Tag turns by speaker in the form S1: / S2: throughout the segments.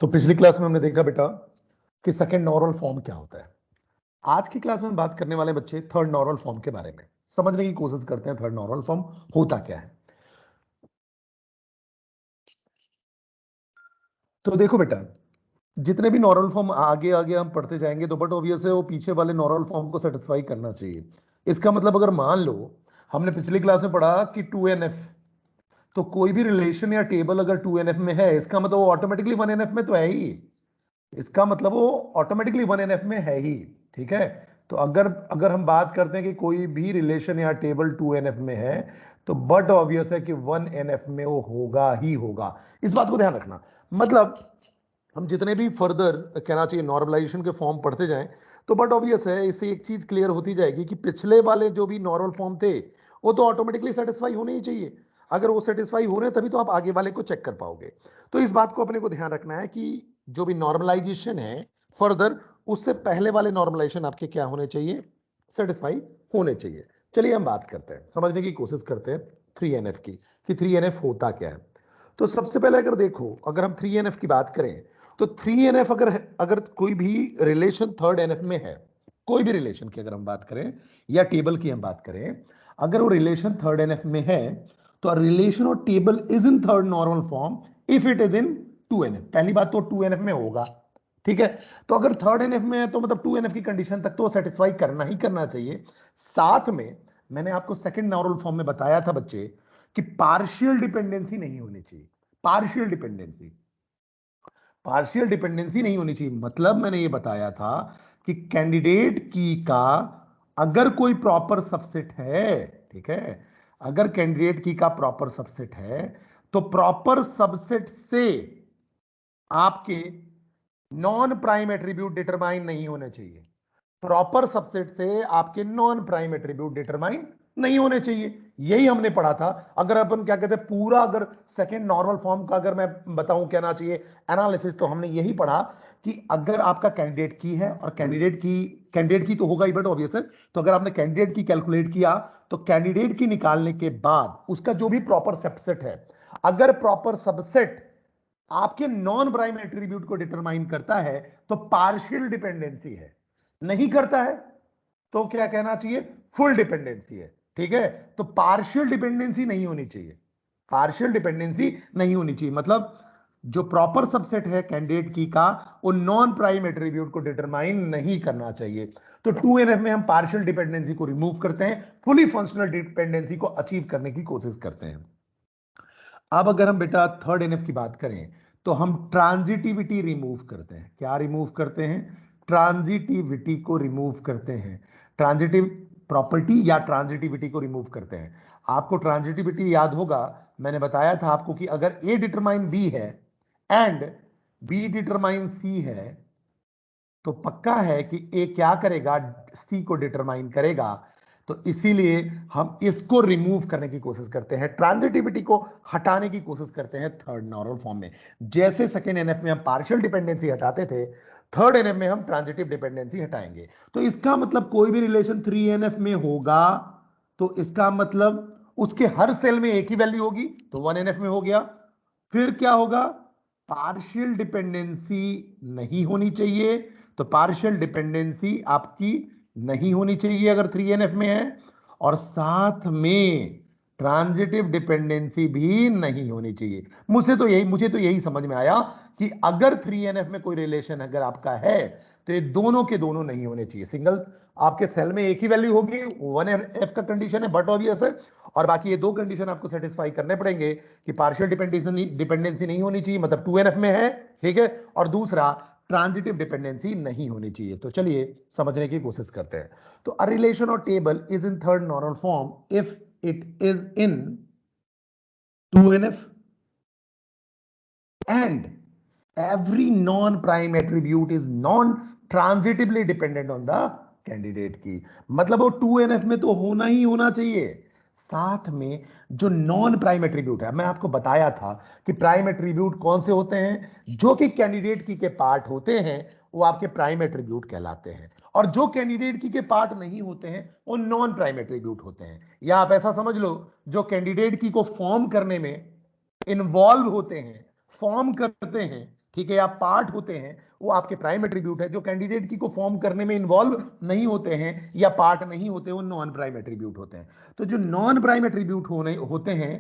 S1: तो पिछली क्लास में हमने देखा बेटा कि सेकंड नॉर्मल फॉर्म क्या होता है। आज की क्लास में बात करने वाले बच्चे थर्ड नॉर्मल फॉर्म के बारे में समझने की कोशिश करते हैं। थर्ड नॉर्मल फॉर्म होता क्या है। तो देखो बेटा, जितने भी नॉर्मल फॉर्म आगे आगे हम पढ़ते जाएंगे तो बट ऑब्वियस है वो पीछे वाले नॉर्मल फॉर्म को सेटिस्फाई करना चाहिए। इसका मतलब अगर मान लो हमने पिछली क्लास में पढ़ा कि 2NF, तो कोई भी रिलेशन या टेबल अगर 2NF में है इसका मतलब वो ऑटोमेटिकली 1NF में तो है ही। इसका मतलब वो ऑटोमेटिकली 1NF में है ही। ठीक है। तो अगर अगर हम बात करते हैं कि कोई भी रिलेशन या टेबल 2NF में है तो बट ऑब्वियस है कि 1NF में वो होगा ही होगा। इस बात को ध्यान रखना। मतलब हम जितने भी फर्दर कहना चाहिए नॉर्मलाइजेशन के फॉर्म पढ़ते जाएं तो बट ऑब्वियस है इससे एक चीज क्लियर होती जाएगी कि पिछले वाले जो भी नॉर्मल फॉर्म थे वो तो ऑटोमेटिकली सेटिस्फाई होने ही चाहिए। अगर वो सेटिस्फाई हो रहे हैं तभी तो आप आगे वाले को चेक कर पाओगे। तो इस बात को अपने को ध्यान रखना है कि जो भी नॉर्मलाइजेशन है फर्दर, उससे पहले वाले नॉर्मलाइजेशन आपके क्या होने चाहिए, सेटिस्फाई होने चाहिए। चलिए हम बात करते हैं, समझने की कोशिश करते हैं 3NF की कि 3NF होता क्या है। तो सबसे पहले अगर देखो, अगर हम 3NF की बात करें तो 3NF अगर अगर कोई भी रिलेशन थर्ड NF में है, कोई भी रिलेशन की अगर हम बात करें या टेबल की हम बात करें, अगर वो रिलेशन थर्ड NF में है तो रिलेशन और table is in third normal form if it is in 2NF। पहली बात तो 2NF में होगा। ठीक है। तो अगर थर्ड NF में है तो मतलब 2NF की कंडीशन तक तो सेटिस्फाई करना ही करना चाहिए। साथ में मैंने आपको सेकंड नॉर्मल फॉर्म में बताया था बच्चे कि पार्शियल डिपेंडेंसी नहीं होनी चाहिए। पार्शियल डिपेंडेंसी, पार्शियल डिपेंडेंसी नहीं होनी चाहिए मतलब मैंने ये बताया था कि कैंडिडेट की का अगर कोई प्रॉपर सबसेट है, ठीक है, अगर कैंडिडेट की का प्रॉपर सबसेट है तो प्रॉपर सबसेट से आपके नॉन प्राइम एट्रीब्यूट डिटरमाइन नहीं होने चाहिए। प्रॉपर सबसेट से आपके नॉन प्राइम एट्रीब्यूट डिटरमाइन नहीं होने चाहिए। यही हमने पढ़ा था। अगर अपन क्या कहते हैं पूरा अगर सेकंड नॉर्मल फॉर्म का अगर मैं बताऊं कहना चाहिए एनालिसिस, तो हमने यही पढ़ा कि अगर आपका कैंडिडेट की है और कैंडिडेट की तो होगा ही बट ऑब्वियस है। तो अगर आपने कैंडिडेट की कैलकुलेट किया तो कैंडिडेट की निकालने के बाद उसका जो भी प्रॉपर सबसेट है, अगर प्रॉपर सबसेट आपके नॉन प्राइम एट्रीब्यूट को डिटरमाइन करता है तो पार्शियल डिपेंडेंसी है। नहीं करता है तो क्या कहना चाहिए, फुल डिपेंडेंसी है। ठीक है। तो पार्शियल डिपेंडेंसी नहीं होनी चाहिए, पार्शियल डिपेंडेंसी नहीं होनी चाहिए मतलब जो प्रॉपर सबसेट है कैंडिडेट की का वो नॉन प्राइम एट्रीब्यूट को डिटरमाइन नहीं करना चाहिए। तो 2NF में हम पार्शियल डिपेंडेंसी को रिमूव करते हैं, फुली फंक्शनल डिपेंडेंसी को अचीव करने की कोशिश करते हैं। अब अगर हम बेटा थर्ड NF की बात करें तो हम ट्रांजिटिविटी रिमूव करते हैं। क्या रिमूव करते हैं, ट्रांजिटिविटी को रिमूव करते हैं। ट्रांजिटिव प्रॉपर्टी या ट्रांजिटिविटी को रिमूव करते हैं। आपको ट्रांजिटिविटी याद होगा, मैंने बताया था आपको कि अगर A डिटरमाइन B है एंड B डिटरमाइन C है तो पक्का है कि A क्या करेगा, C को डिटरमाइन करेगा। तो इसीलिए हम इसको रिमूव करने की कोशिश करते हैं, ट्रांजिटिविटी को हटाने की कोशिश करते हैं थर्ड नॉर्मल फॉर्म में। जैसे सेकेंड NF में हम पार्शियल डिपेंडेंसी हटाते थे, थर्ड NF में हम ट्रांजिटिव डिपेंडेंसी हटाएंगे। तो इसका मतलब कोई भी रिलेशन 3NF में होगा तो इसका मतलब उसके हर सेल में एक ही वैल्यू होगी तो 1NF में हो गया। फिर क्या होगा, पार्शियल डिपेंडेंसी नहीं होनी चाहिए। तो पार्शियल डिपेंडेंसी आपकी नहीं होनी चाहिए अगर 3NF में है, और साथ में ट्रांजिटिव डिपेंडेंसी भी नहीं होनी चाहिए। मुझे तो यही समझ में आया कि अगर 3NF में कोई रिलेशन अगर आपका है तो ये दोनों के दोनों नहीं होने चाहिए। सिंगल आपके सेल में एक ही वैल्यू होगी, 1NF का कंडीशन है बट ऑब्वियस है, और बाकी ये दो कंडीशन आपको सेटिस्फाई करने पड़ेंगे कि पार्शियल डिपेंडेंसी नहीं होनी चाहिए मतलब 2NF में है, ठीक है, और दूसरा ट्रांजिटिव डिपेंडेंसी नहीं होनी चाहिए। तो चलिए समझने की कोशिश करते हैं। तो अ रिलेशन और table is in third normal form if it is in 2NF and every non-prime attribute is non-transitively dependent on the candidate की। मतलब वो 2NF में तो होना ही होना चाहिए। साथ में जो नॉन प्राइम एट्रीब्यूट है, मैं आपको बताया था कि प्राइम एट्रीब्यूट कौन से होते हैं, जो कि कैंडिडेट की के पार्ट होते हैं वो आपके प्राइम एट्रीब्यूट कहलाते हैं, और जो कैंडिडेट की के पार्ट नहीं होते हैं वो नॉन प्राइम एट्रीब्यूट होते हैं। या आप ऐसा समझ लो, जो कैंडिडेट की को फॉर्म करने में इन्वॉल्व होते हैं, फॉर्म करते हैं, ठीक है, या पार्ट होते हैं, वो आपके प्राइम एट्रीब्यूट है। जो कैंडिडेट की को फॉर्म करने में इन्वॉल्व नहीं होते हैं या पार्ट नहीं होते, वो नॉन प्राइम एट्रीब्यूट होते हैं। तो जो नॉन प्राइम एट्रीब्यूट होते हैं,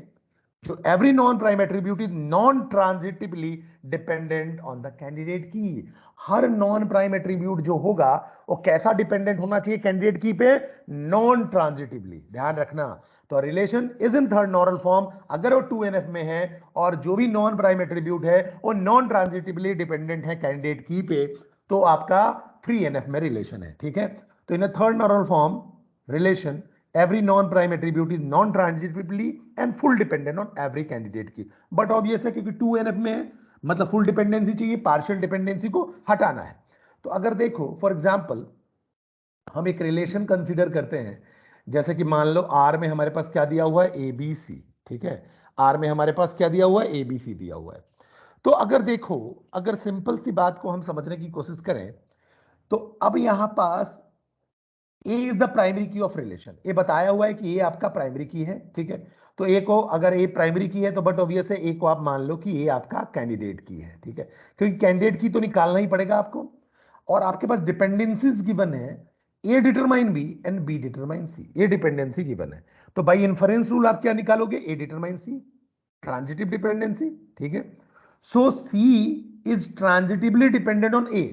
S1: so every non-prime attribute is non-transitively dependent on the candidate की। हर नॉन प्राइम एट्रीब्यूट जो होगा वो कैसा डिपेंडेंट होना चाहिए कैंडिडेट की पे? नॉन ट्रांजिटिवली, ध्यान रखना। तो relation is in third normal form अगर वो 2NF में है, और जो भी नॉन प्राइम एट्रीब्यूट है वो नॉन ट्रांजिटिवली डिपेंडेंट है कैंडिडेट की पे, तो आपका 3NF में रिलेशन है। ठीक है, तो in third normal form relation every non-prime attribute is non-transitively and full dependent on every candidate की। बट ऑब्वियस है क्योंकि 2NF में है, मतलब फुल डिपेंडेंसी चाहिए, पार्शियल डिपेंडेंसी को हटाना है। तो अगर देखो फॉर एग्जांपल हम एक रिलेशन कंसीडर करते हैं, जैसे कि मान लो आर में हमारे पास क्या दिया हुआ है? ABC। ठीक है, आर में हमारे पास क्या दिया हुआ है? ABC दिया हुआ है। तो अगर देखो, अगर सिंपल सी बात को हम समझने की कोशिश करें, तो अब यहां पास ए इज द प्राइमरी की ऑफ रिलेशन। ये बताया हुआ है कि ये आपका प्राइमरी की है। ठीक है, तो ए को, अगर ए प्राइमरी की है तो बट ऑब्वियस है ए को आप मान लो कि ये आपका कैंडिडेट की है। ठीक है, क्योंकि कैंडिडेट की तो निकालना ही पड़ेगा आपको, और आपके पास डिपेंडेंसीज गिवन है, A determine B and B determine C, ये डिपेंडेंसी गिवन है। तो बाई इन्फरेंस रूल आप क्या निकालोगे? ए डिटरमाइन सी, ट्रांजिटिव डिपेंडेंसी। ठीक है, सो सी इज ट्रांजिटिवली डिपेंडेंट ऑन ए।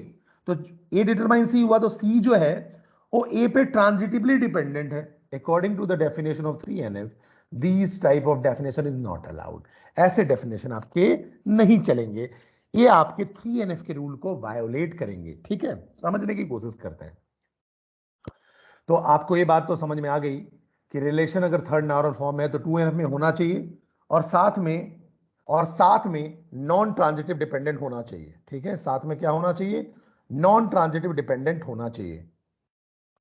S1: तो ए डिटरमाइन सी हुआ, तो सी जो है वो ए पे ट्रांजिटिवली डिपेंडेंट है। According to the definition of 3NF, this type of definition is not allowed. ऐसे डेफिनेशन आपके नहीं चलेंगे, ये आपके 3NF के रूल को वायोलेट करेंगे। ठीक है, समझने की कोशिश करते हैं। तो आपको ये बात तो समझ में आ गई कि रिलेशन अगर थर्ड नॉर्मल फॉर्म है तो 2NF में होना चाहिए, और साथ में नॉन ट्रांजिटिव डिपेंडेंट होना चाहिए। ठीक है, साथ में क्या होना चाहिए? नॉन ट्रांजिटिव डिपेंडेंट होना चाहिए।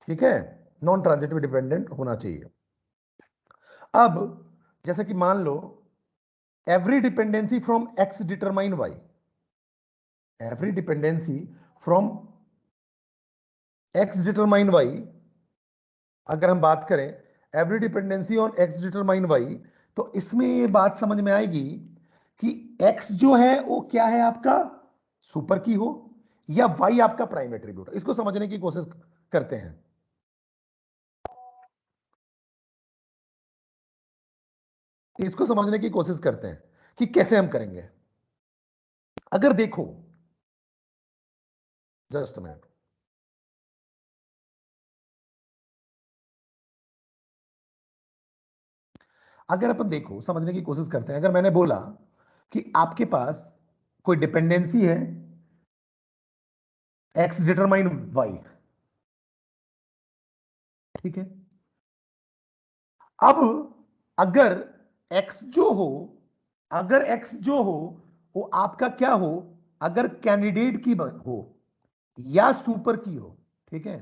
S1: ठीक है, नॉन ट्रांजिटिव डिपेंडेंट होना चाहिए। अब जैसे कि मान लो every dependency from X determine Y, every dependency from X determine Y, अगर हम बात करें every dependency on X determine Y, तो इसमें ये बात समझ में आएगी कि एक्स जो है वो क्या है आपका? सुपर की हो, या वाई आपका प्राइम एट्रीब्यूट। इसको समझने की कोशिश करते हैं। इसको समझने की कोशिश करते हैं कि कैसे हम करेंगे। अगर देखो, जस्ट मिनट, अगर अपन देखो समझने की कोशिश करते हैं, अगर मैंने बोला कि आपके पास कोई डिपेंडेंसी है एक्स डिटरमाइन वाई, ठीक है, अब अगर x जो हो, अगर x जो हो वो आपका क्या हो? अगर कैंडिडेट की हो या सुपर की हो, ठीक है,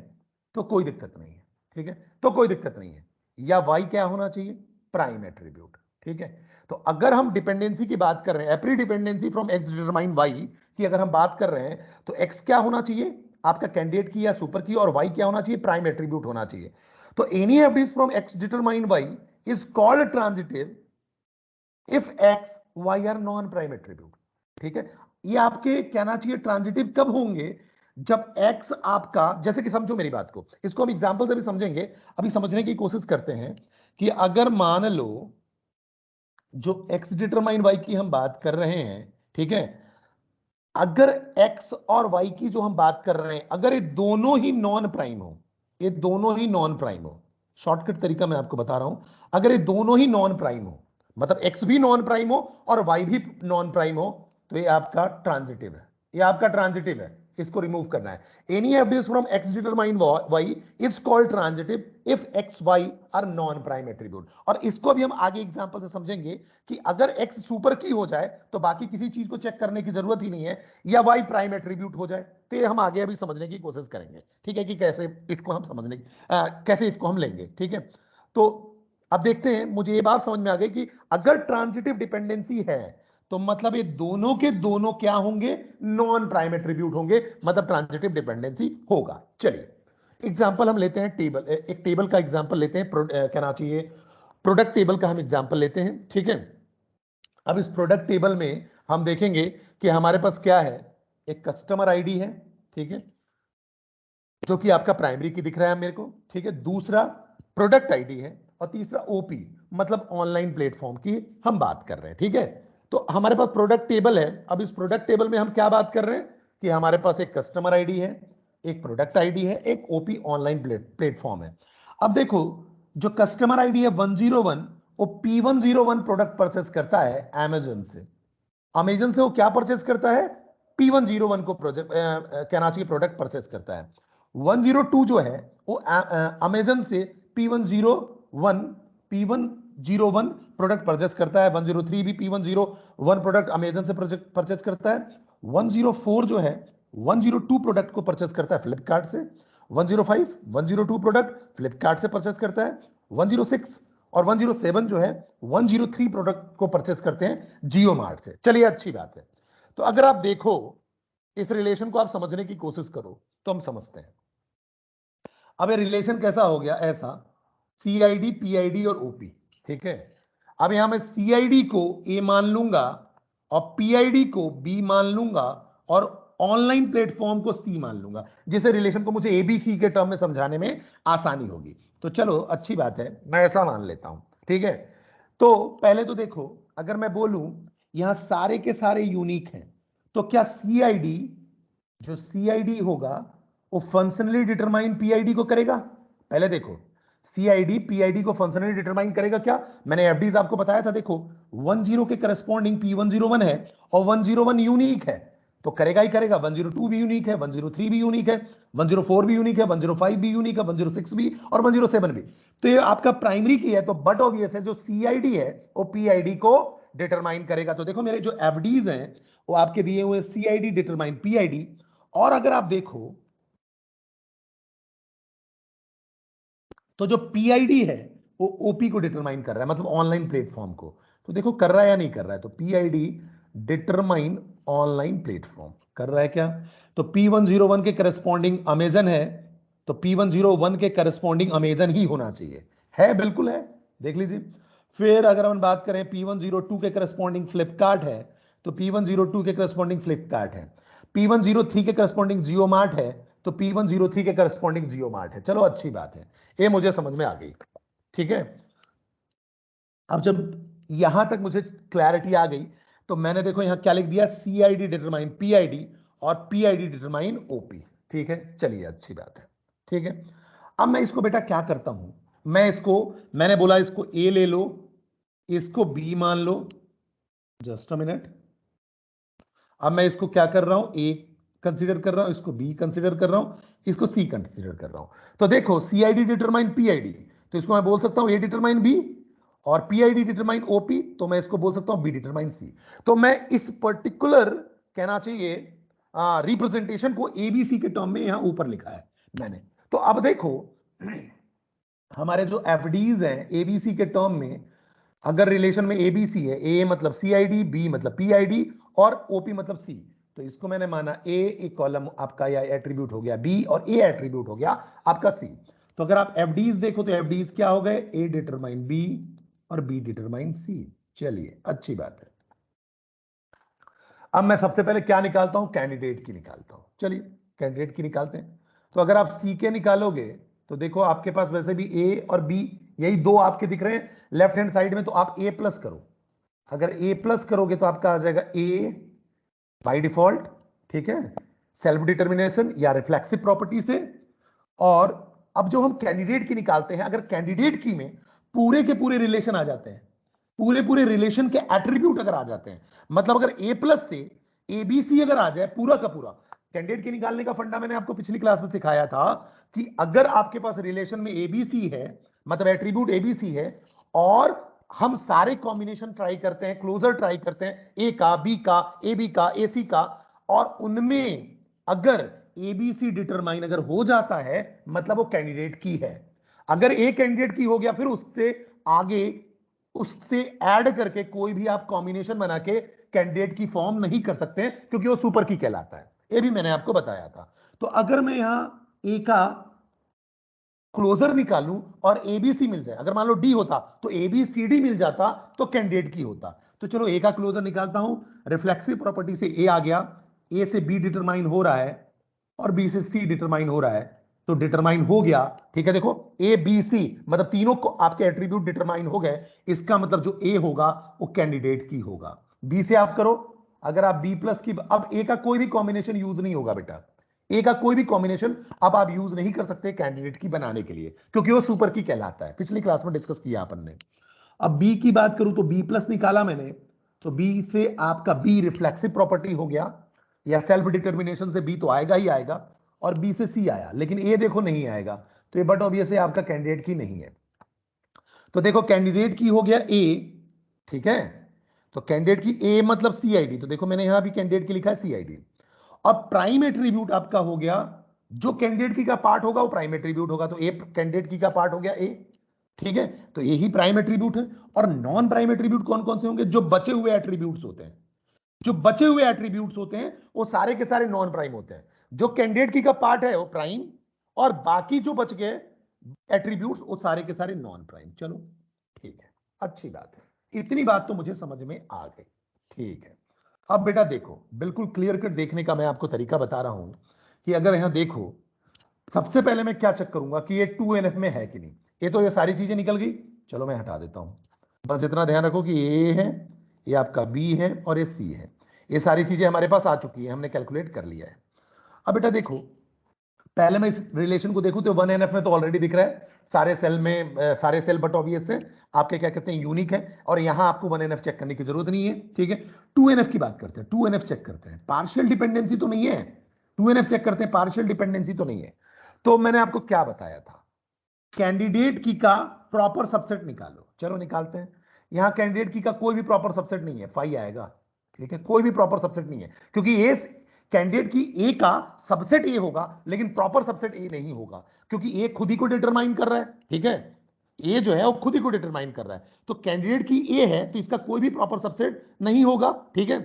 S1: तो कोई दिक्कत नहीं है। ठीक है, तो कोई दिक्कत नहीं है। या y क्या होना चाहिए? Prime attribute. ठीक है, तो अगर हम डिपेंडेंसी की बात कर रहे हैं, every dependency from x determine y की अगर हम बात कर रहे हैं, तो x क्या होना चाहिए? आपका कैंडिडेट की या सुपर की, और y क्या होना चाहिए? प्राइम एट्रीब्यूट होना चाहिए। तो any average from x determine y is called transitive if x y are non prime attribute. ठीक है, ये आपके कहना चाहिए ट्रांजिटिव कब होंगे? जब x आपका, जैसे कि समझो मेरी बात को, इसको हम एग्जांपल से भी समझेंगे, अभी समझने की कोशिश करते हैं कि अगर मान लो जो x डिटरमाइन y की हम बात कर रहे हैं, ठीक है, अगर x और y की जो हम बात कर रहे हैं, अगर ये दोनों ही नॉन प्राइम हो, ये दोनों ही नॉन प्राइम हो, शॉर्टकट तरीका मैं आपको बता रहा हूं, अगर ये दोनों ही नॉन प्राइम हो, मतलब x भी नॉन प्राइम हो और y भी नॉन प्राइम हो, तो ये आपका ट्रांजिटिव है, ये आपका ट्रांजिटिव है। इसको रिमूव करना है। Any average from x determine y is called transitive if x y are non prime attribute. और इसको भी हम आगे एग्जांपल से समझेंगे कि अगर x सुपर की हो जाए तो बाकी किसी चीज को चेक करने की जरूरत ही नहीं है, या y प्राइम एट्रीब्यूट हो जाए, तो ये हम आगे अभी समझने की कोशिश करेंगे। ठीक है, कि कैसे इसको हम समझने कैसे इसको हम लेंगे। ठीक है, तो अब देखते हैं, मुझे ये बात समझ में आ गई कि अगर ट्रांजिटिव डिपेंडेंसी है तो मतलब ये दोनों के दोनों क्या होंगे? नॉन प्राइम एट्रीब्यूट होंगे, मतलब ट्रांजिटिव डिपेंडेंसी होगा। चलिए एग्जांपल हम लेते हैं, टेबल, एक टेबल का एग्जांपल लेते हैं, कहना चाहिए प्रोडक्ट टेबल का हम एग्जांपल लेते हैं। ठीक है, अब इस प्रोडक्ट टेबल में हम देखेंगे कि हमारे पास क्या है, एक कस्टमर आईडी है, ठीक है, जो कि आपका प्राइमरी की दिख रहा है मेरे को, ठीक है, दूसरा प्रोडक्ट आईडी है, और तीसरा ओपी मतलब ऑनलाइन प्लेटफॉर्म की हम बात कर रहे हैं, ठीक है। तो हमारे पास प्रोडक्ट टेबल है। अब इस प्रोडक्ट टेबल में हम क्या बात कर रहे हैं कि हमारे पास एक कस्टमर आईडी है, एक प्रोडक्ट आईडी है, एक ओपी ऑनलाइन प्लेटफॉर्म है। अब देखो, जो कस्टमर आईडी है 101, वो P101 प्रोडक्ट परचेस करता है अमेजन से। अमेजन से वो क्या परचेस करता है? P101 को प्रोजेक्ट कहना चाहिए प्रोडक्ट परचेस करता है। 102 जो है वो अमेजन से P101 प्रोडक्ट परचेस करता है। 103 भी P101 प्रोडक्ट अमेजन से परचेस करता है। 104 जो है 102 प्रोडक्ट को परचेस करता है फ्लिपकार्ट से। 105 102 प्रोडक्ट फ्लिपकार्ट से परचेस करता है। 106 और 107 जो है 103 प्रोडक्ट को परचेस करते हैं जियो मार्ट से। चलिए, अच्छी बात है। तो अगर आप देखो, इस रिलेशन को आप समझने की कोशिश करो तो हम समझते हैं। अब ये रिलेशन कैसा हो गया? ऐसा सीआईडी, पीआईडी और ओपी, ठीक है। अब यहां मैं सीआईडी को ए मान लूंगा और पीआईडी को बी मान लूंगा और ऑनलाइन प्लेटफॉर्म को सी मान लूंगा, जिसे रिलेशन को मुझे एबीसी के टर्म में समझाने में आसानी होगी। तो चलो, अच्छी बात है, मैं ऐसा मान लेता हूं, ठीक है। तो पहले तो देखो, अगर मैं बोलूं यहां सारे के सारे यूनिक हैं, तो क्या सीआईडी, जो सीआईडी होगा वो फंक्शनली डिटरमाइन पीआईडी को करेगा? पहले देखो, सीआईडी पीआईडी को फंक्शनली डिटरमाइन करेगा क्या? मैंने एफडीज आपको बताया था। देखो, 10 के करस्पॉन्डिंग P101 है और 101 यूनिक है, तो करेगा ही करेगा। 102 भी यूनिक है, 103 भी यूनिक है, 104 भी यूनिक है, 105 भी यूनिक है, 106 भी और 107 भी। तो ये आपका प्राइमरी की है, तो बट ऑब्वियस है जो सीआईडी है वो पीआईडी को डिटरमाइन करेगा। तो देखो, मेरे जो एफडीज हैं वो आपके दिए हुए सीआईडी डिटरमाइन पीआईडी। और अगर आप देखो तो जो पीआईडी है वो ओपी को डिटरमाइन कर रहा है, मतलब ऑनलाइन प्लेटफॉर्म को। तो देखो, कर रहा है या नहीं कर रहा है? तो पीआईडी डिटरमाइन ऑनलाइन प्लेटफॉर्म कर रहा है क्या? तो P101 के करस्पॉन्डिंग अमेजन है, तो P101 के करस्पॉन्डिंग अमेजन ही होना चाहिए। है, बिल्कुल है, देख लीजिए। फिर अगर हम बात करें P102 के करस्पॉन्डिंग फ्लिपकार्ट है, तो P102 के करस्पॉन्डिंग फ्लिपकार्ट है। P103 के करस्पॉन्डिंग जियो मार्ट है, तो P103 के करस्पॉन्डिंग जियो मार्ट है। चलो, अच्छी बात है, ये मुझे समझ में आ गई, ठीक है। अब जब यहां तक मुझे क्लैरिटी आ गई, तो मैंने देखो यहां क्या लिख दिया, सीआईडी डिटरमाइन पीआईडी और पीआईडी डिटरमाइन ओपी, ठीक है। चलिए, अच्छी बात है, ठीक है। अब मैं इसको बेटा क्या करता हूं, मैंने बोला इसको ए ले लो, इसको बी मान लो। Just a minute. अब मैं इसको क्या कर रहा हूं, ए कंसीडर कर रहा हूं, इसको बी कंसीडर कर रहा हूं, इसको सी कंसीडर कर रहा हूं। तो देखो, सीआईडी डिटरमाइन पीआईडी, तो इसको मैं बोल सकता हूं ए डिटरमाइन बी, और पीआईडी डिटरमाइन ओपी, तो मैं इसको बोल सकता हूं बी डिटरमाइन सी। तो मैं इस पर्टिकुलर, कहना चाहिए, रिप्रेजेंटेशन को एबीसी के टर्म में यहां ऊपर लिखा है मैंने। तो अब देखो, हमारे जो एफडीज हैं एबीसी के टर्म में, अगर रिलेशन में एबीसी है, ए मतलब सीआईडी, बी मतलब पीआईडी और ओपी मतलब सी, तो इसको मैंने माना ए एक कॉलम आपका या एट्रीब्यूट हो गया बी, और ए एट्रीब्यूट हो गया आपका सी। तो अगर आप एफडीज देखो तो एफडीज क्या हो गए, ए डिटरमाइन बी और बी डिटरमाइन सी। चलिए, अच्छी बात है। अब मैं सबसे पहले क्या निकालता हूं, कैंडिडेट की निकालता हूं। चलिए, कैंडिडेट की निकालते हैं। तो अगर आप सी के निकालोगे तो देखो, आपके पास वैसे भी ए और बी, यही दो आपके दिख रहे हैं लेफ्ट हैंड साइड में, तो आप ए प्लस करो। अगर ए प्लस करोगे तो आपका आ जाएगा ए बाय डिफॉल्ट, ठीक है, सेल्फ डिटर्मिनेशन या रिफ्लेक्सिव प्रॉपर्टी से। और अब जो हम कैंडिडेट की निकालते हैं, अगर कैंडिडेट की में पूरे के पूरे रिलेशन आ जाते हैं, पूरे पूरे रिलेशन के एट्रीब्यूट अगर आ जाते हैं, मतलब अगर ए प्लस से एबीसी अगर आ जाए पूरा का पूरा, कैंडिडेट की निकालने का फंडा मैंने आपको पिछली क्लास में सिखाया था कि अगर आपके पास रिलेशन में एबीसी है, मतलब एट्रीब्यूट एबीसी है, और हम सारे कॉम्बिनेशन ट्राई करते हैं, क्लोजर ट्राई करते हैं, ए का, बी का, ए बी का, ए सी का, और उनमें अगर एबीसी डिटरमाइन अगर हो जाता है, मतलब वो कैंडिडेट की है। अगर ए कैंडिडेट की हो गया, फिर उससे आगे उससे ऐड करके कोई भी आप कॉम्बिनेशन बना के कैंडिडेट की फॉर्म नहीं कर सकते हैं, क्योंकि वो सुपर की कहलाता है। ये भी मैंने आपको बताया था। तो अगर मैं यहां ए का क्लोजर निकालूं और एबीसी मिल जाए, अगर मान लो डी होता तो एबीसीडी मिल जाता, तो कैंडिडेट की होता। तो चलो, ए का क्लोजर निकालता हूं, रिफ्लेक्सिव प्रॉपर्टी से ए आ गया, ए से बी डिटरमाइन हो रहा है और बी से सी डिटरमाइन हो रहा है, तो डिटरमाइन हो गया, ठीक है। देखो ए बी सी मतलब तीनों को आपके एट्रीब्यूट डिटरमाइन हो गए, इसका मतलब जो ए होगा वो कैंडिडेट की होगा। बी से आप करो, अगर आप बी प्लस की, अब ए का कोई भी कॉम्बिनेशन यूज नहीं होगा बेटा, ए का कोई भी कॉम्बिनेशन अब आप यूज नहीं कर सकते कैंडिडेट की बनाने के लिए, क्योंकि वो सुपर की कहलाता है, पिछली क्लास में डिस्कस किया अपन ने। अब बी की बात करूं तो बी प्लस निकाला मैंने, तो बी से आपका बी रिफ्लेक्सिव प्रॉपर्टी हो गया, या सेल्फ डिटर्मिनेशन से बी तो आएगा ही आएगा, और बी से सी आया, लेकिन ए देखो नहीं आएगा, तो ये बट ऑब्वियसली आपका कैंडिडेट की नहीं है। तो देखो कैंडिडेट की हो गया ए, ठीक है, तो कैंडिडेट की ए मतलब सीआईडी, तो देखो मैंने यहां भी कैंडिडेट की लिखा है सीआईडी। अब प्राइम एट्रीब्यूट आपका हो गया, जो कैंडिडेट की का पार्ट होगा वो प्राइम एट्रीब्यूट होगा, तो ए कैंडिडेट की का पार्ट हो गया ए, ठीक है, तो यही प्राइम एट्रीब्यूट है। और नॉन प्राइम एट्रीब्यूट कौन कौन से होंगे, जो बचे हुए एट्रीब्यूट्स होते हैं, जो बचे हुए एट्रीब्यूट्स होते हैं वो सारे के सारे नॉन प्राइम होते हैं। जो कैंडिडेट की का पार्ट है वो प्राइम, और बाकी जो बच गए एट्रीब्यूट्स वो सारे के सारे नॉन प्राइम। चलो ठीक है, अच्छी बात है, इतनी बात तो मुझे समझ में आ गई, ठीक है। अब बेटा देखो, बिल्कुल क्लियर कट देखने का मैं आपको तरीका बता रहा हूं कि अगर यहां देखो, सबसे पहले मैं क्या चेक करूंगा कि ये 2NF में है कि नहीं। ये तो ये सारी चीजें निकल गई, चलो मैं हटा देता हूं, बस इतना ध्यान रखो कि ये है, ये आपका बी है और ये सी है, ये सारी चीजें हमारे पास आ चुकी है, हमने कैलकुलेट कर लिया है। अब बेटा देखो, पहले मैं इस रिलेशन को देखूं तो 1NF में तो ऑलरेडी दिख रहा है, सारे सेल में सारे सेल बट ऑब्वियस है आपके क्या कहते हैं यूनिक है, और यहां आपको 1NF चेक करने की जरूरत नहीं है, ठीक है। 2NF की बात करते हैं, 2NF चेक करते हैं, पार्शियल डिपेंडेंसी तो नहीं है, 2NF चेक करते हैं, पार्शियल डिपेंडेंसी तो नहीं है। तो मैंने आपको क्या बताया था, कैंडिडेट की का प्रॉपर सबसेट निकालो, चलो निकालते हैं। यहां कैंडिडेट की का कोई भी प्रॉपर सबसेट नहीं है, फाई आएगा, ठीक है, कोई भी प्रॉपर सबसेट नहीं है, क्योंकि ये कैंडिडेट की ए का सबसेट ए होगा लेकिन प्रॉपर सबसेट ए नहीं होगा, क्योंकि ए खुद ही को डिटरमाइन कर रहा है, ठीक है, ए जो है वो खुद ही को डिटरमाइन कर रहा है, तो कैंडिडेट की ए है तो इसका कोई भी प्रॉपर सबसेट नहीं होगा, ठीक है।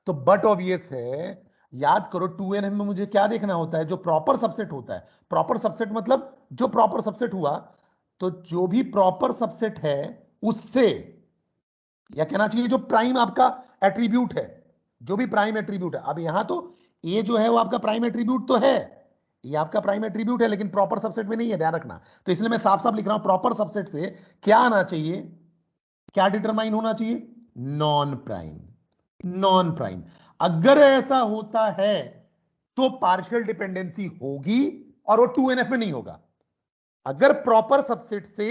S1: तो बट ऑब्वियस है, याद करो 2NF में मुझे क्या देखना होता है, जो प्रॉपर सबसेट होता है, प्रॉपर सबसेट मतलब जो प्रॉपर सबसेट हुआ, तो जो भी प्रॉपर सबसेट है उससे, या कहना चाहिए जो प्राइम आपका एट्रीब्यूट है, जो भी प्राइम एट्रीब्यूट है, अब यहां तो ये जो है वो आपका प्राइम एट्रीब्यूट तो है, ये आपका प्राइम एट्रीब्यूट है लेकिन प्रॉपर सबसेट में नहीं है, ध्यान रखना, तो इसलिए मैं साफ साफ लिख रहा हूं प्रॉपर सबसेट से क्या आना चाहिए, क्या डिटरमाइन होना चाहिए, नॉन प्राइम, नॉन प्राइम। अगर ऐसा होता है तो पार्शियल डिपेंडेंसी होगी और वो 2NF में नहीं होगा। अगर प्रॉपर सबसेट से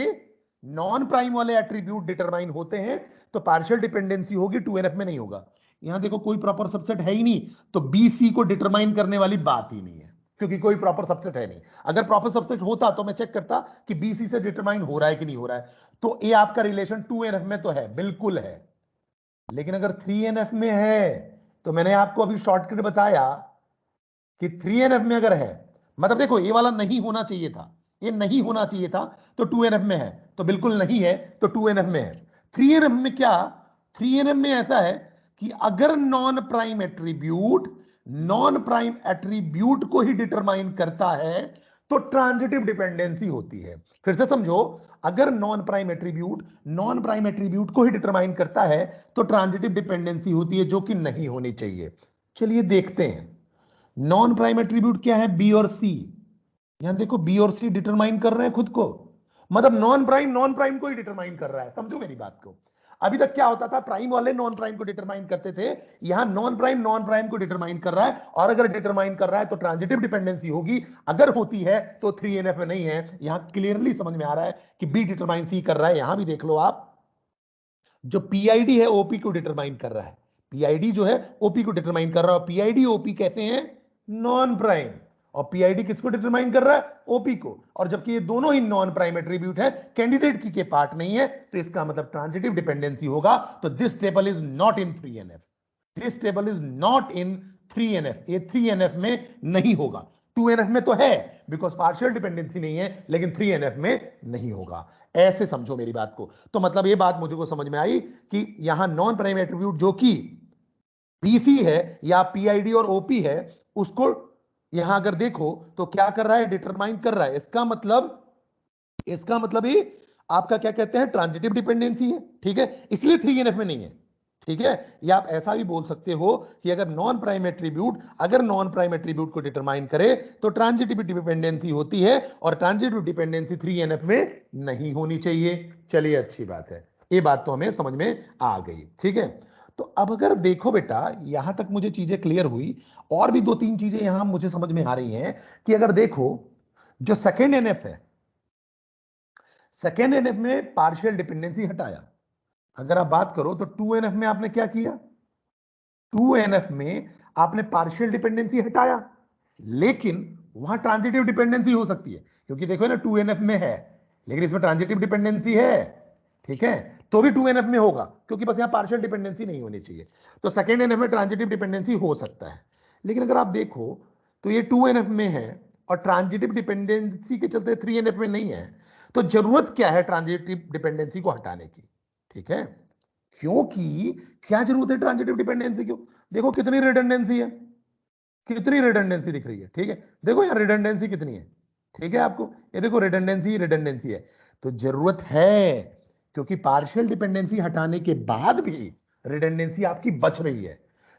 S1: नॉन प्राइम वाले एट्रीब्यूट डिटरमाइन होते हैं तो पार्शियल डिपेंडेंसी होगी, 2NF में नहीं होगा। यहां देखो कोई प्रॉपर सबसेट है ही नहीं, तो BC को डिटरमाइन करने वाली बात ही नहीं है, क्योंकि कोई प्रॉपर सबसेट है नहीं। अगर प्रॉपर सबसेट होता तो मैं चेक करता कि BC से डिटरमाइन हो रहा है कि नहीं हो रहा है, तो ये आपका रिलेशन 2NF में तो है, बिल्कुल है, लेकिन अगर 3NF में है तो मैंने आपको अभी शॉर्टकट बताया कि 3NF में अगर है, मतलब देखो ये वाला नहीं होना चाहिए था, ये नहीं होना चाहिए था, तो 2NF में है, तो बिल्कुल नहीं है तो 2NF में है। 3NF में क्या, 3NF में ऐसा है कि अगर नॉन प्राइम एट्रीब्यूट को ही डिटरमाइन करता है तो ट्रांजिटिव डिपेंडेंसी होती है। फिर से समझो, अगर नॉन प्राइम एट्रीब्यूट को ही डिटरमाइन करता है तो ट्रांजिटिव डिपेंडेंसी होती है, जो कि नहीं होनी चाहिए। चलिए देखते हैं, नॉन प्राइम एट्रीब्यूट क्या है, बी और सी। यहां देखो बी और सी डिटरमाइन कर रहे हैं खुद को, मतलब नॉन प्राइम को ही डिटरमाइन कर रहा है, समझो मेरी बात को। अभी तक क्या होता था, प्राइम वाले नॉन प्राइम को डिटरमाइन करते थे, यहां नॉन प्राइम को डिटरमाइन कर रहा है, और अगर डिटरमाइन कर रहा है तो ट्रांजिटिव डिपेंडेंसी होगी, अगर होती है तो 3NF में नहीं है। यहां क्लियरली समझ में आ रहा है कि बी डिटरमाइन सी कर रहा है। यहां भी देख लो आप, जो पीआईडी है ओपी को डिटरमाइन कर रहा है, पीआईडी जो है ओपी को डिटरमाइन कर रहा है, पीआईडी ओपी कहते हैं नॉन प्राइम, और पीआईडी किसको डिटरमाइन कर रहा है, ओपी को, और जबकि ये दोनों ही नॉन प्राइम एट्रीब्यूट है, कैंडिडेट की के पार्ट नहीं है, तो इसका मतलब ट्रांजिटिव डिपेंडेंसी होगा। तो this table is not in 3NF, this table is not in 3NF, ये 3NF में नहीं होगा। 2NF में तो है बिकॉज पार्शियल डिपेंडेंसी नहीं है, लेकिन 3NF में नहीं होगा। ऐसे समझो मेरी बात को। तो मतलब ये बात मुझे को समझ में आई कि यहां नॉन प्राइम एट्रीब्यूट जो कि BC है या पीआईडी और ओपी है, उसको यहां अगर देखो तो क्या कर रहा है, डिटरमाइन कर रहा है। इसका मतलब ये आपका क्या कहते हैं, ट्रांजिटिव डिपेंडेंसी है, ठीक है, इसलिए 3NF में नहीं है। ठीक है, या आप ऐसा भी बोल सकते हो कि अगर नॉन प्राइम एट्रीब्यूट को डिटरमाइन करे तो ट्रांजिटिव डिपेंडेंसी होती है, और ट्रांजिटिव डिपेंडेंसी 3NF में नहीं होनी चाहिए। चलिए अच्छी बात है, ये बात तो हमें समझ में आ गई। ठीक है, तो अब अगर देखो बेटा, यहां तक मुझे चीजें क्लियर हुई, और भी 2-3 चीजें यहां मुझे समझ में आ रही हैं कि अगर देखो जो सेकेंड एनएफ है, सेकेंड एनएफ में पार्शियल डिपेंडेंसी हटाया। अगर आप बात करो तो 2NF में आपने क्या किया, 2NF में आपने पार्शियल डिपेंडेंसी हटाया, लेकिन वहां ट्रांजिटिव डिपेंडेंसी हो सकती है, क्योंकि देखो ना 2NF में है लेकिन इसमें ट्रांजिटिव डिपेंडेंसी है। ठीक है, तो भी 2NF में होगा, क्योंकि बस यहां पार्शियल डिपेंडेंसी नहीं होनी चाहिए। तो सेकेंड एनएफ में ट्रांजिटिव डिपेंडेंसी हो सकता है, लेकिन अगर आप देखो तो ये 2NF में है और ट्रांजिटिव डिपेंडेंसी के चलते 3NF में नहीं है, तो जरूरत क्या है ट्रांजिटिव डिपेंडेंसी को हटाने की। ठीक है, क्योंकि क्या जरूरत है ट्रांजिटिव डिपेंडेंसी की, देखो कितनी रिडंडेंसी है, कितनी रिडंडेंसी दिख रही है। ठीक है, देखो यहां रिडंडेंसी कितनी है। ठीक है, आपको ये देखो रिडंडेंसी रिडंडेंसी है, तो जरूरत है, क्योंकि पार्शियल डिपेंडेंसी हटाने के बाद भी रिडंडेंसी आपकी बच रही है।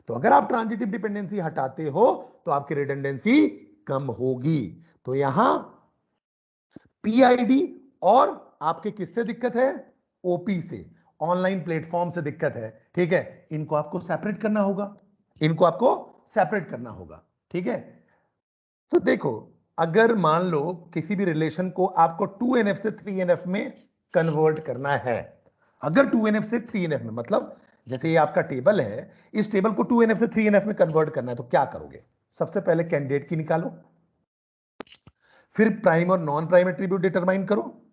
S1: तो अगर आप ट्रांजिटिव डिपेंडेंसी हटाते हो तो आपकी रिडंडेंसी कम होगी। तो यहां पीआईडी और आपके किससे दिक्कत है, ओपी से, ऑनलाइन प्लेटफॉर्म से दिक्कत है। ठीक है, इनको आपको सेपरेट करना होगा, इनको आपको सेपरेट करना होगा। ठीक है, तो देखो अगर मान लो किसी भी रिलेशन को आपको 2NF से 3NF में कन्वर्ट करना है, अगर 2NF से 3NF में, मतलब जैसे ये आपका टेबल है, इस टेबल को 2NF से 3NF में कन्वर्ट करना है, तो क्या करोगे, सबसे पहले कैंडिडेट की निकालो, फिर प्राइम और नॉन प्राइम एट्रीब्यूट डिटरमाइन करो,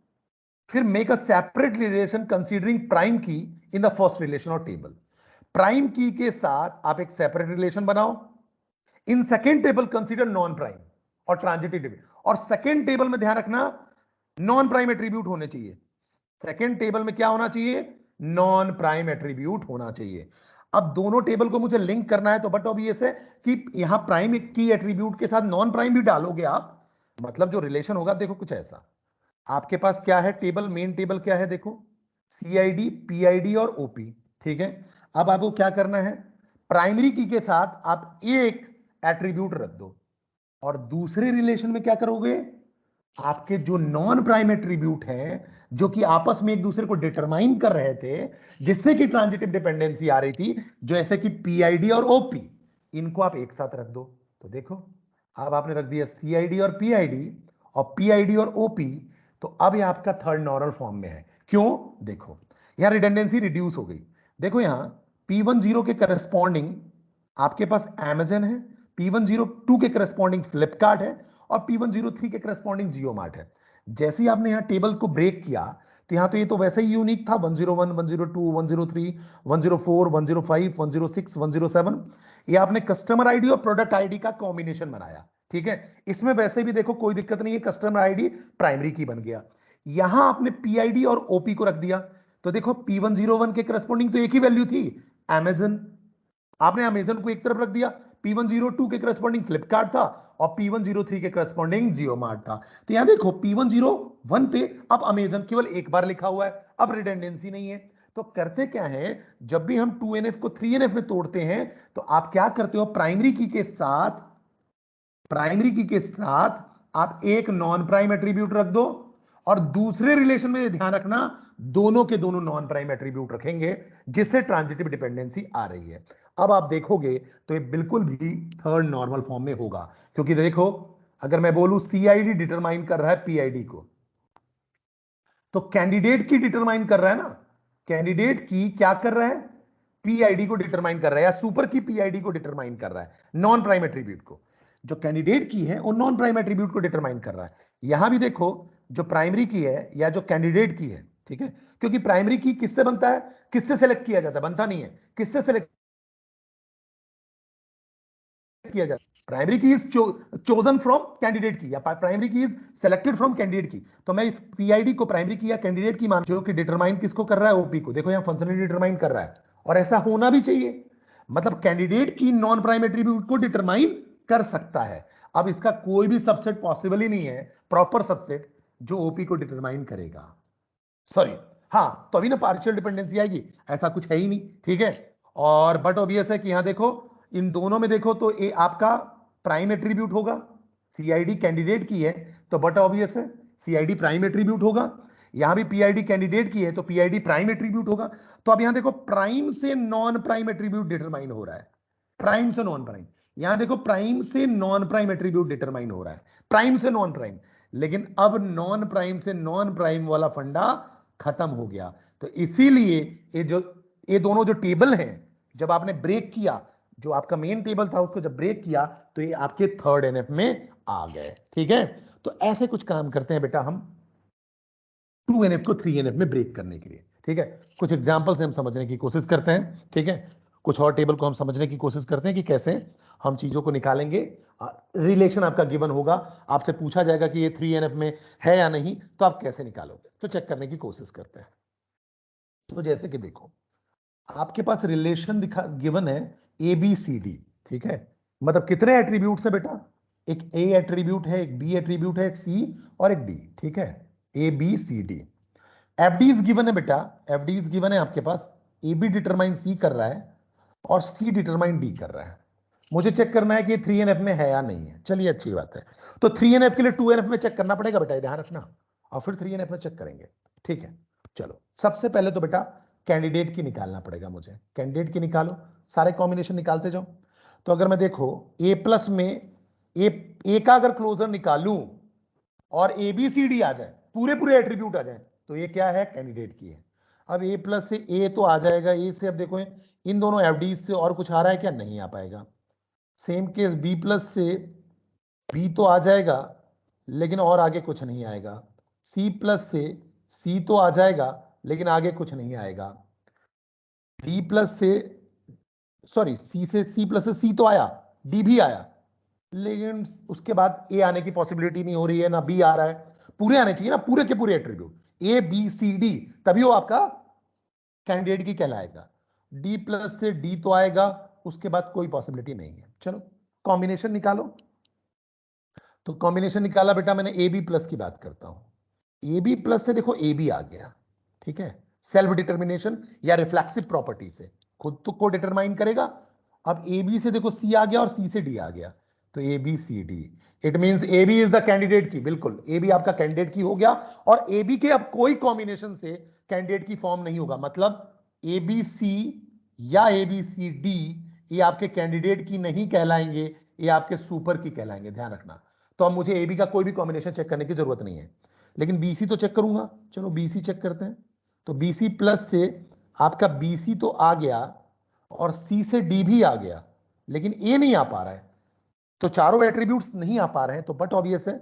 S1: फिर make a separate relation considering prime की इन द फर्स्ट रिलेशन और टेबल। प्राइम की के साथ आप एक सेपरेट रिलेशन बनाओ, in second table consider non prime और ट्रांजिटिव, और सेकेंड टेबल में ध्यान रखना नॉन प्राइम एट्रीब्यूट होने चाहिए, सेकेंड टेबल में क्या होना चाहिए, नॉन प्राइम एट्रीब्यूट होना चाहिए। अब दोनों टेबल को मुझे लिंक करना है, तो बट ऑब्वियस है कि यहां प्राइम की एट्रीब्यूट के साथ नॉन प्राइम भी डालोगे आप, मतलब जो रिलेशन होगा देखो कुछ ऐसा, आपके पास क्या है टेबल, मेन टेबल क्या है देखो, सीआईडी, पीआईडी और ओपी। ठीक है, अब आपको क्या करना है, प्राइमरी की के साथ आप एक एट्रीब्यूट रख दो, और दूसरे रिलेशन में क्या करोगे, आपके जो नॉन प्राइम एट्रीब्यूट है, जो कि आपस में एक दूसरे को डिटरमाइन कर रहे थे, जिससे कि ट्रांजिटिव डिपेंडेंसी आ रही थी, जो ऐसे कि पीआईडी और ओपी, इनको आप एक साथ रख दो। तो देखो अब आपने रख दिया सीआईडी और पीआईडी, और पीआईडी और ओपी, तो अब ये आपका थर्ड नॉर्मल फॉर्म में है। क्यों, देखो यहां रिडंडेंसी रिड्यूस हो गई। देखो यहां P10 के करस्पॉन्डिंग आपके पास Amazon है, P102 के करस्पॉन्डिंग फ्लिपकार्ट है, और P103 के करस्पॉन्डिंग जियो मार्ट है। जैसे ही आपने यहां टेबल को ब्रेक किया, तो यहां तो ये तो वैसे ही यूनिक था, 101, 102, 103, 104, 105, 106, 107, ये आपने कस्टमर आईडी और प्रोडक्ट आईडी का कॉम्बिनेशन बनाया। ठीक है, इसमें वैसे भी देखो कोई दिक्कत नहीं है, कस्टमर आईडी प्राइमरी की बन गया। यहां आपने पीआईडी और ओपी को रख दिया, तो देखो P101 के करस्पॉन्डिंग तो एक ही वैल्यू थी, Amazon, आपने अमेजन को एक तरफ रख दिया, P102 के करस्पॉन्डिंग फ्लिपकार्ट था, और P103 के करस्पॉन्डिंग जियो मार्ट था। तो यहां देखो P101 पे अब अमेजन केवल एक बार लिखा हुआ है, अब रिडंडेंसी नहीं है। तो करते क्या है, जब भी हम 2NF को 3NF में तोड़ते हैं, तो आप क्या करते हो, प्राइमरी की के साथ आप एक नॉन प्राइम एट्रीब्यूट रख दो, और दूसरे रिलेशन में ध्यान रखना दोनों के दोनों नॉन प्राइम एट्रीब्यूट रखेंगे, जिससे ट्रांजिटिव डिपेंडेंसी आ रही है। अब आप देखोगे तो ये बिल्कुल भी थर्ड नॉर्मल फॉर्म में होगा, क्योंकि देखो अगर मैं बोलूं सीआईडी डिटरमाइन कर रहा है पीआईडी को, तो कैंडिडेट की डिटरमाइन कर रहा है ना, कैंडिडेट की क्या कर रहा है, पीआईडी को डिटरमाइन कर रहा है, या सुपर की पीआईडी को डिटरमाइन कर रहा है, नॉन प्राइम एट्रीब्यूट को। जो कैंडिडेट की है वो नॉन प्राइम एट्रीब्यूट को डिटरमाइन कर रहा है। यहां भी देखो जो प्राइमरी की है या जो कैंडिडेट की है, ठीक है, क्योंकि प्राइमरी की किससे बनता है, किससे सेलेक्ट किया जाता है, बनता नहीं है, किससे सेलेक्ट किया जाता है, प्राइमरी की इज चोजन फ्रॉम कैंडिडेट की, या प्राइमरी की इज सेलेक्टेड फ्रॉम कैंडिडेट की। तो मैं इस पीआईडी को प्राइमरी की या कैंडिडेट की मान, जो कि डिटरमाइन किसको कर रहा है, ओपी को, देखो यहां फंक्शनली डिटरमाइन कर रहा है, और ऐसा होना भी चाहिए, मतलब कैंडिडेट की नॉन प्राइम एट्रीब्यूट को डिटरमाइन कर सकता है। अब इसका कोई भी सबसेट पॉसिबल ही नहीं है, प्रॉपर सबसेट, जो ओपी को डिटरमाइन करेगा, सॉरी, हाँ, तो अभी ना पार्शियल डिपेंडेंसी आएगी, ऐसा कुछ है ही नहीं। ठीक है, और बट ऑब्वियस है कि यहां देखो इन दोनों में देखो तो ये आपका प्राइम एट्रीब्यूट होगा, सीआईडी कैंडिडेट की है तो बट ऑब्वियस है सीआईडी प्राइम एट्रीब्यूट होगा, यहां भी पीआईडी कैंडिडेट की है तो पीआईडी प्राइम एट्रीब्यूट होगा। तो अब यहां देखो प्राइम से नॉन प्राइम एट्रीब्यूट डिटरमाइन हो रहा है, प्राइम से नॉन प्राइम, यहां देखो प्राइम से नॉन प्राइम एट्रीब्यूट डिटरमाइन हो रहा है, प्राइम से नॉन प्राइम। लेकिन अब नॉन प्राइम से नॉन प्राइम वाला फंडा खत्म हो गया। तो इसीलिए ये दोनों जो टेबल हैं जब आपने ब्रेक किया, जो आपका मेन टेबल था उसको जब ब्रेक किया तो ये आपके थर्ड एनएफ में आ गए। ठीक है, तो ऐसे कुछ काम करते हैं बेटा हम 2NF को 3NF में ब्रेक करने के लिए। ठीक है, कुछ एग्जांपल से हम समझने की कोशिश करते हैं। ठीक है, कुछ और टेबल को हम समझने की कोशिश करते हैं कि कैसे हम चीजों को निकालेंगे। रिलेशन आपका गिवन होगा, आपसे पूछा जाएगा कि ये 3NF में है या नहीं, तो आप कैसे निकालोगे, तो चेक करने की कोशिश करते हैं। तो जैसे कि देखो आपके पास रिलेशन गिवन है ABCD। ठीक है, मतलब कितने एट्रीब्यूट्स है बेटा, एक A एट्रीब्यूट है, एक B एट्रीब्यूट है, एक C और एक D। ठीक है, ABCD। FD इज गिवन है बेटा, FD इज गिवन है आपके पास, AB डिटरमाइन C कर रहा है और C डिटरमाइन D कर रहा है। मुझे चेक करना है कि 3NF में है या नहीं है। चलिए अच्छी बात है, तो 3NF के लिए 2NF में चेक करना पड़ेगा बेटा, ध्यान रखना, और फिर 3NF में चेक करेंगे। ठीक है, चलो सबसे पहले तो बेटा कैंडिडेट की निकालना पड़ेगा मुझे, कैंडिडेट की निकालो, सारे कॉम्बिनेशन निकालते जाओ। तो अगर मैं देखो A प्लस में ए का अगर क्लोजर निकालूं और ABCD आ जाए, पूरे पूरे एट्रीब्यूट आ जाए, तो ये क्या है, कैंडिडेट की है। अब A प्लस से A तो आ जाएगा, A से अब देखो इन दोनों FD से और कुछ आ रहा है क्या, नहीं आ पाएगा। सेम केस B प्लस से B तो आ जाएगा लेकिन और आगे कुछ नहीं आएगा। C प्लस से C तो आ जाएगा लेकिन आगे कुछ नहीं आएगा। D प्लस से सॉरी C प्लस से C तो आया, D भी आया, लेकिन उसके बाद A आने की पॉसिबिलिटी नहीं हो रही है, ना B आ रहा है। पूरे आने चाहिए ना, पूरे के पूरे एट्रीब्यूट ABCD, तभी वो आपका कैंडिडेट की कहलाएगा। D प्लस से D तो आएगा, उसके बाद कोई पॉसिबिलिटी नहीं है। चलो कॉम्बिनेशन निकालो। तो कॉम्बिनेशन निकाला बेटा मैंने, AB प्लस की बात करता हूं। AB प्लस से देखो AB आ गया। ठीक है, सेल्फ डिटर्मिनेशन या रिफ्लेक्सिव प्रॉपर्टी से खुद तो को डिटरमाइन करेगा। अब AB से देखो C आ गया और C से D आ गया, तो ABCD, it means AB is the candidate की, बिल्कुल AB आपका कैंडिडेट की हो गया। और AB के अब कोई कॉम्बिनेशन से कैंडिडेट की फॉर्म नहीं होगा, मतलब ABC या ABCD ये आपके कैंडिडेट की नहीं कहलाएंगे, ये आपके सुपर की कहलाएंगे, ध्यान रखना। तो अब मुझे AB का कोई भी कॉम्बिनेशन चेक करने की जरूरत नहीं है, लेकिन BC तो चेक करूंगा। चलो BC चेक करते हैं। तो BC प्लस से आपका BC तो आ गया और C से D भी आ गया, लेकिन A नहीं आ पा रहा है। तो चारों एट्रीब्यूट्स नहीं आ पा रहे हैं, तो बट ऑब्वियस है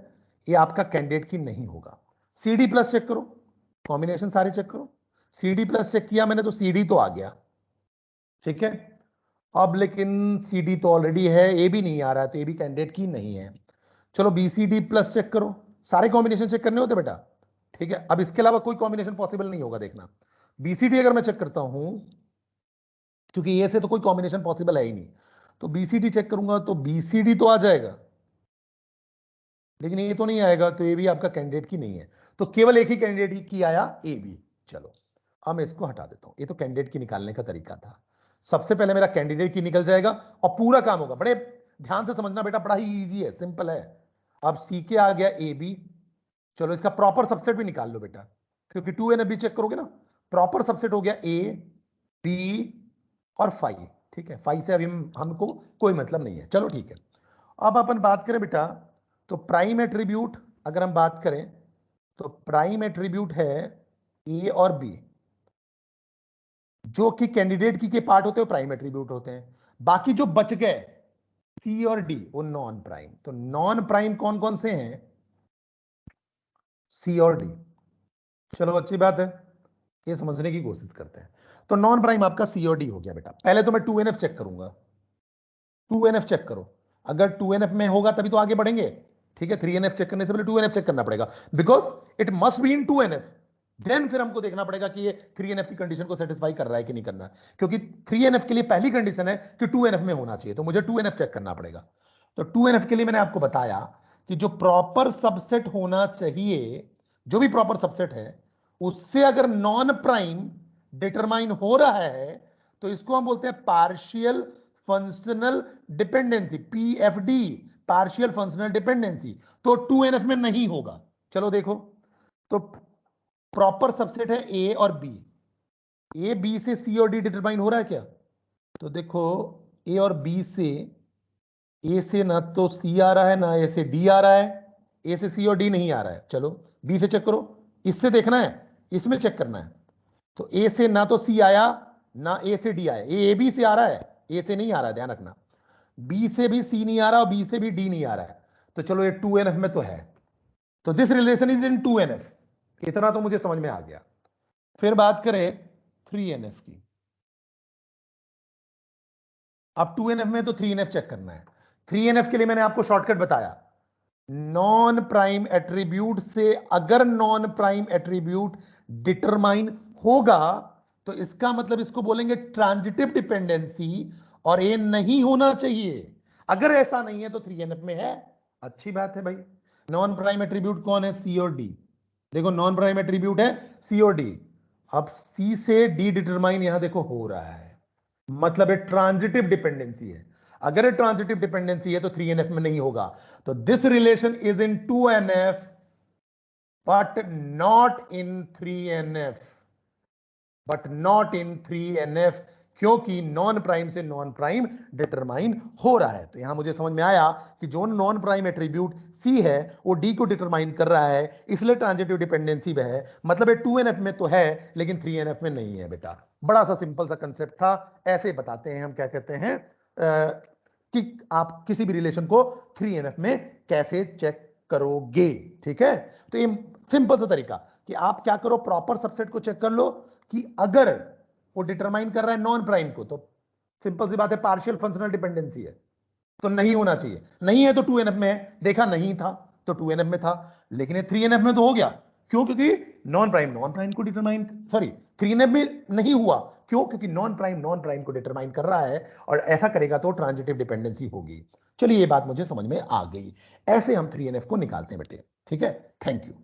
S1: ये आपका कैंडिडेट की नहीं होगा। CD प्लस चेक करो, कॉम्बिनेशन सारे चेक करो। CD प्लस चेक किया मैंने तो CD तो आ गया। ठीक है, अब लेकिन CD तो ऑलरेडी है, A भी नहीं आ रहा है, तो A भी कैंडिडेट की नहीं है। चलो BCD प्लस चेक करो, सारे कॉम्बिनेशन चेक करने होते बेटा। ठीक है, अब इसके अलावा कोई कॉम्बिनेशन पॉसिबल नहीं होगा, देखना। BCD अगर मैं चेक करता हूं, क्योंकि ए से तो कोई कॉम्बिनेशन पॉसिबल है ही नहीं, तो BCD चेक करूंगा तो BCD तो आ जाएगा, लेकिन ये तो नहीं आएगा, तो ये भी आपका कैंडिडेट की नहीं है। तो केवल एक ही कैंडिडेट की आया, AB। चलो अब मैं इसको हटा देता हूं, ये तो कैंडिडेट की निकालने का तरीका था। सबसे पहले मेरा कैंडिडेट की निकल जाएगा और पूरा काम होगा। बड़े ध्यान से समझना बेटा, बड़ा ही इजी है, सिंपल है। अब CK आ गया AB। चलो इसका प्रॉपर सबसेट भी निकाल लो बेटा, क्योंकि 2NF भी चेक करोगे ना। प्रॉपर सबसेट हो गया A B और फाइव। ठीक है, फाइव से अभी हमको कोई मतलब नहीं है। चलो ठीक है, अब अपन बात करें बेटा, तो प्राइम एट्रीब्यूट अगर हम बात करें तो प्राइम एट्रीब्यूट है A और B, जो कि कैंडिडेट की के पार्ट होते हैं, प्राइम एट्रीब्यूट होते हैं। बाकी जो बच गए C और D वो नॉन प्राइम। तो नॉन प्राइम कौन कौन से हैं, C और D। चलो अच्छी बात है, ये समझने की कोशिश करते हैं। तो नॉन प्राइम आपका C और D हो गया बेटा। पहले तो मैं 2NF चेक करूंगा, 2NF चेक करो, अगर 2NF में होगा तभी तो आगे बढ़ेंगे। ठीक है, 3NF चेक करने से पहले 2NF चेक करना पड़ेगा, because it must be in 2NF। Then फिर हमको देखना पड़ेगा कि ये 3NF की कंडीशन को सेटिस्फाई कर रहा है कि नहीं करना है, क्योंकि 3NF के लिए पहली कंडीशन है कि 2NF में होना चाहिए, तो मुझे 2NF चेक करना पड़ेगा। तो 2NF के लिए मैंने आपको बताया कि जो प्रॉपर सबसेट होना चाहिए, जो भी प्रॉपर सबसेट है, उससे अगर नॉन प्राइम डिटरमाइन हो रहा है तो इसको हम बोलते हैं partial functional dependency, PFD, partial functional dependency. तो 2NF में नहीं होगा। चलो देखो, तो प्रॉपर सबसेट है ए और बी, ए बी से सी और डी डिटरमाइन हो रहा है क्या? तो देखो ए और बी से, ए से ना तो सी आ रहा है ना ए से डी आ रहा है, ए से सी और डी नहीं आ रहा है। चलो बी से चेक करो, इससे देखना है, इसमें चेक करना है। तो ए से ना तो सी आया ना ए से डी आया, ए बी से आ रहा है, ए से नहीं आ रहा है, ध्यान रखना। बी से भी सी नहीं आ रहा और बी से भी डी नहीं आ रहा है, तो चलो ये 2NF में तो है। तो this relation is in 2NF, इतना तो मुझे समझ में आ गया। फिर बात करें 3NF की। अब 2NF में तो 3NF चेक करना है। 3NF के लिए मैंने आपको शॉर्टकट बताया, नॉन प्राइम एट्रीब्यूट से अगर नॉन प्राइम एट्रीब्यूट डिटरमाइन होगा तो इसका मतलब इसको बोलेंगे ट्रांजिटिव डिपेंडेंसी, और ये नहीं होना चाहिए। अगर ऐसा नहीं है तो 3NF में है। अच्छी बात है भाई। नॉन प्राइम एट्रीब्यूट कौन है? सी और डी। देखो नॉन प्राइम एट्रीब्यूट है सी और डी। अब सी से डी डिटरमाइन यहां देखो हो रहा है, मतलब ये ट्रांजिटिव डिपेंडेंसी है। अगर ये ट्रांजिटिव डिपेंडेंसी है तो 3NF में नहीं होगा। तो this relation is in 2NF but not in 3NF, but not in 3NF, क्योंकि नॉन प्राइम से नॉन प्राइम डिटरमाइन हो रहा है। तो यहां मुझे समझ में आया कि जो नॉन प्राइम एट्रीब्यूट सी है वो डी को डिटरमाइन कर रहा है, इसलिए ट्रांजिटिव डिपेंडेंसी में है। मतलब ये 2NF में तो है लेकिन 3NF में नहीं है बेटा। बड़ा सा सिंपल सा कंसेप्ट था। ऐसे बताते हैं हम, क्या कहते हैं कि आप किसी भी रिलेशन को 3NF में कैसे चेक करोगे। ठीक है, तो ये सिंपल सा तरीका कि आप क्या करो, प्रॉपर सबसेट को चेक कर लो कि अगर वो डिटरमाइन कर रहा है नॉन प्राइम को, तो सिंपल सी बात है पार्शियल फंक्शनल डिपेंडेंसी है, तो नहीं होना चाहिए। नहीं है तो 2NF में है। देखा नहीं था तो 2NF में था, लेकिन ये 3NF में तो हो गया। क्यों? क्योंकि नॉन प्राइम को डिटरमाइन, सॉरी 3NF में नहीं हुआ। क्यों? क्योंकि नॉन प्राइम को डिटरमाइन कर रहा है, और ऐसा करेगा तो ट्रांजिटिव डिपेंडेंसी होगी। चलिए ये बात मुझे समझ में आ गई। ऐसे हम 3NF को निकालते हैं बेटे। ठीक है, थैंक यू।